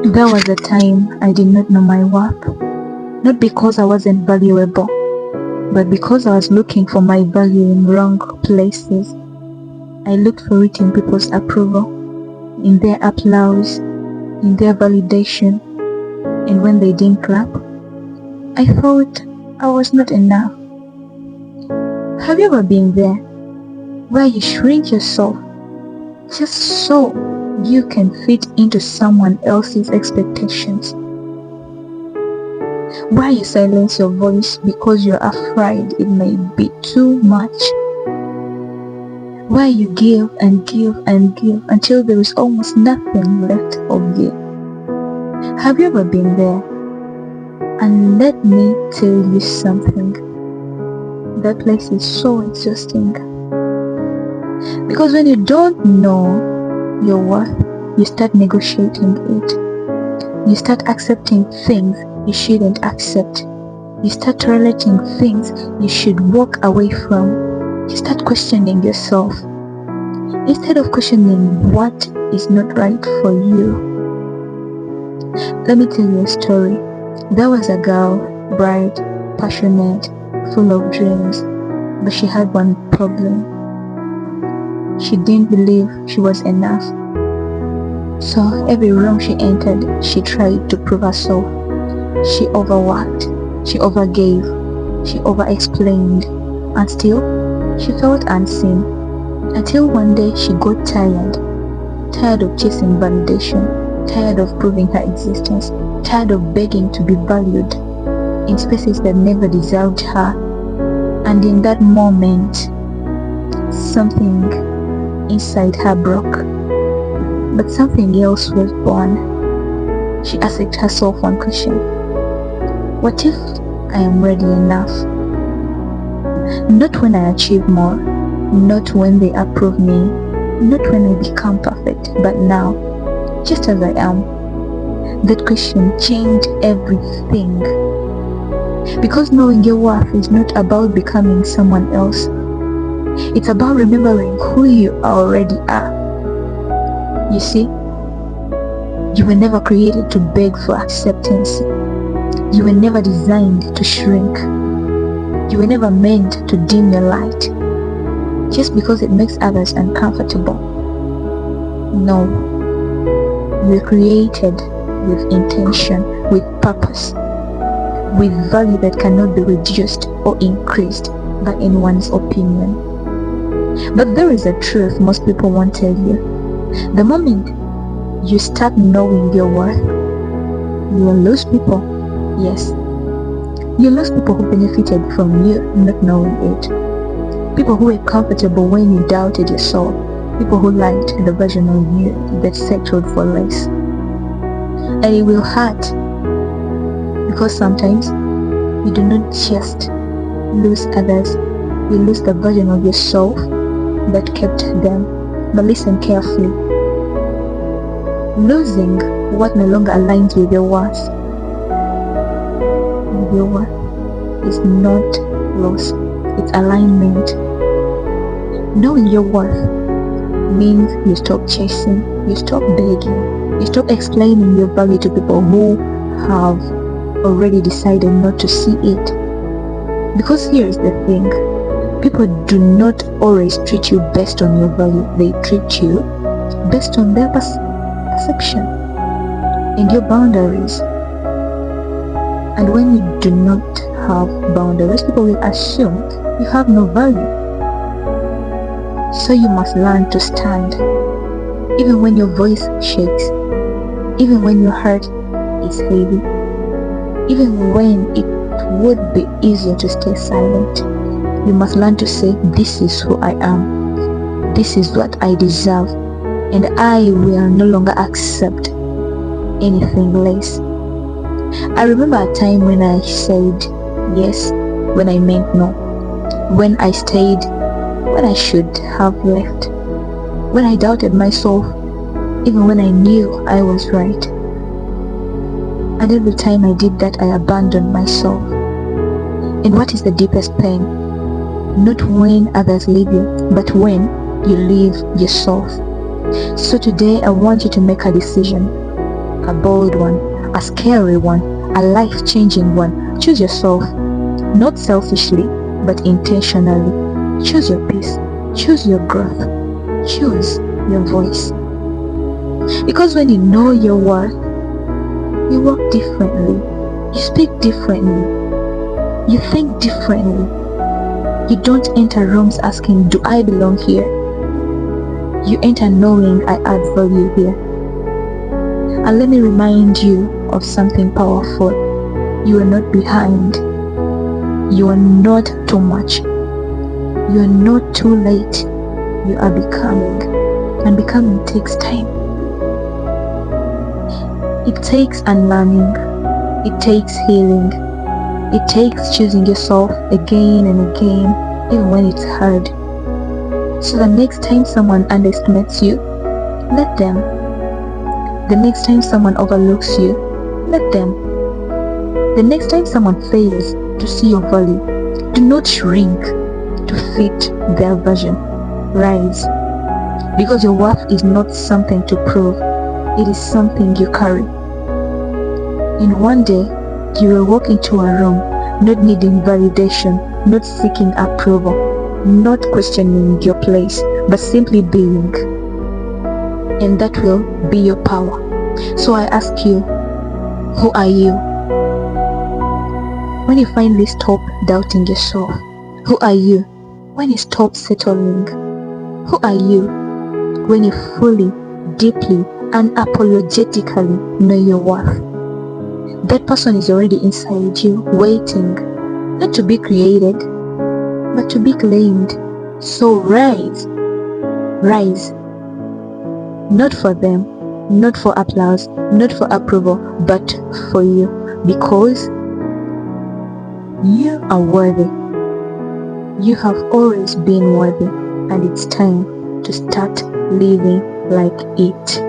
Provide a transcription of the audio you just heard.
There was a time I did not know my worth, not because I wasn't valuable, but because I was looking for my value in wrong places. I looked for it in people's approval, in their applause, in their validation, and when they didn't clap, I thought I was not enough. Have you ever been there, where you shrink yourself just so you can fit into someone else's expectations? Why you silence your voice because you're afraid it may be too much? Why you give and give and give until there is almost nothing left of you? Have you ever been there? And let me tell you something. That place is so exhausting. Because when you don't know your worth, you start negotiating it. You start accepting things you shouldn't accept. You start tolerating things you should walk away from. You start questioning yourself instead of questioning what is not right for you. Let me tell you a story. There was a girl, bright, passionate, full of dreams, but she had one problem. She didn't believe she was enough. So every room she entered, she tried to prove herself. She overworked, she overgave, she over-explained, and still she felt unseen. Until one day she got tired of chasing validation, tired of proving her existence, tired of begging to be valued in spaces that never deserved her. And in that moment, something inside her broke, but something else was born. She asked herself one question: what if I am ready enough? Not when I achieve more, not when they approve me, not when I become perfect, but now, just as I am. That question changed everything. Because knowing your worth is not about becoming someone else. It's about remembering who you already are. You see, you were never created to beg for acceptance. You were never designed to shrink. You were never meant to dim your light just because it makes others uncomfortable. No, you were created with intention, with purpose, with value that cannot be reduced or increased by anyone's opinion. But there is a truth most people won't tell you. The moment you start knowing your worth, you will lose people. Yes, you lose people who benefited from you not knowing it. People who were comfortable when you doubted yourself. People who liked the version of you that settled for less. And it will hurt, because sometimes you do not just lose others, you lose the version of yourself that kept them. But listen carefully. Losing what no longer aligns with your worth, is not loss, it's alignment. Knowing your worth means you stop chasing, you stop begging, you stop explaining your value to people who have already decided not to see it. Because here is the thing, people do not always treat you based on your value, they treat you based on their perception and your boundaries. And when you do not have boundaries, people will assume you have no value. So you must learn to stand, even when your voice shakes, even when your heart is heavy, even when it would be easier to stay silent. You must learn to say, this is who I am, this is what I deserve, and I will no longer accept anything less. I remember a time when I said yes when I meant no, when I stayed when I should have left, when I doubted myself even when I knew I was right. And every time I did that, I abandoned myself. And what is the deepest pain? Not when others leave you, but when you leave yourself. So today I want you to make a decision. a bold one, a scary one, a life-changing one. Choose yourself, not selfishly, but intentionally. Choose your peace, choose your growth, choose your voice. Because when you know your worth, you walk differently, you speak differently, you think differently. You don't enter rooms asking, do I belong here? You enter knowing I add value here. And let me remind you of something powerful. You are not behind. You are not too much. You are not too late. You are becoming. And becoming takes time. It takes unlearning. It takes healing. It takes choosing yourself again and again, even when it's hard. So the next time someone underestimates you, let them. The next time someone overlooks you, let them. The next time someone fails to see your value, do not shrink to fit their version. Rise. Because your worth is not something to prove, it is something you carry. In one day, you will walk into a room not needing validation, not seeking approval, not questioning your place, but simply being. And that will be your power. So I ask you, who are you? When you finally stop doubting yourself, who are you? When you stop settling, who are you? When you fully, deeply, unapologetically know your worth. That person is already inside you, waiting, not to be created, but to be claimed. So rise, rise. Not for them, not for applause, not for approval, but for you. Because you are worthy. You have always been worthy, and it's time to start living like it.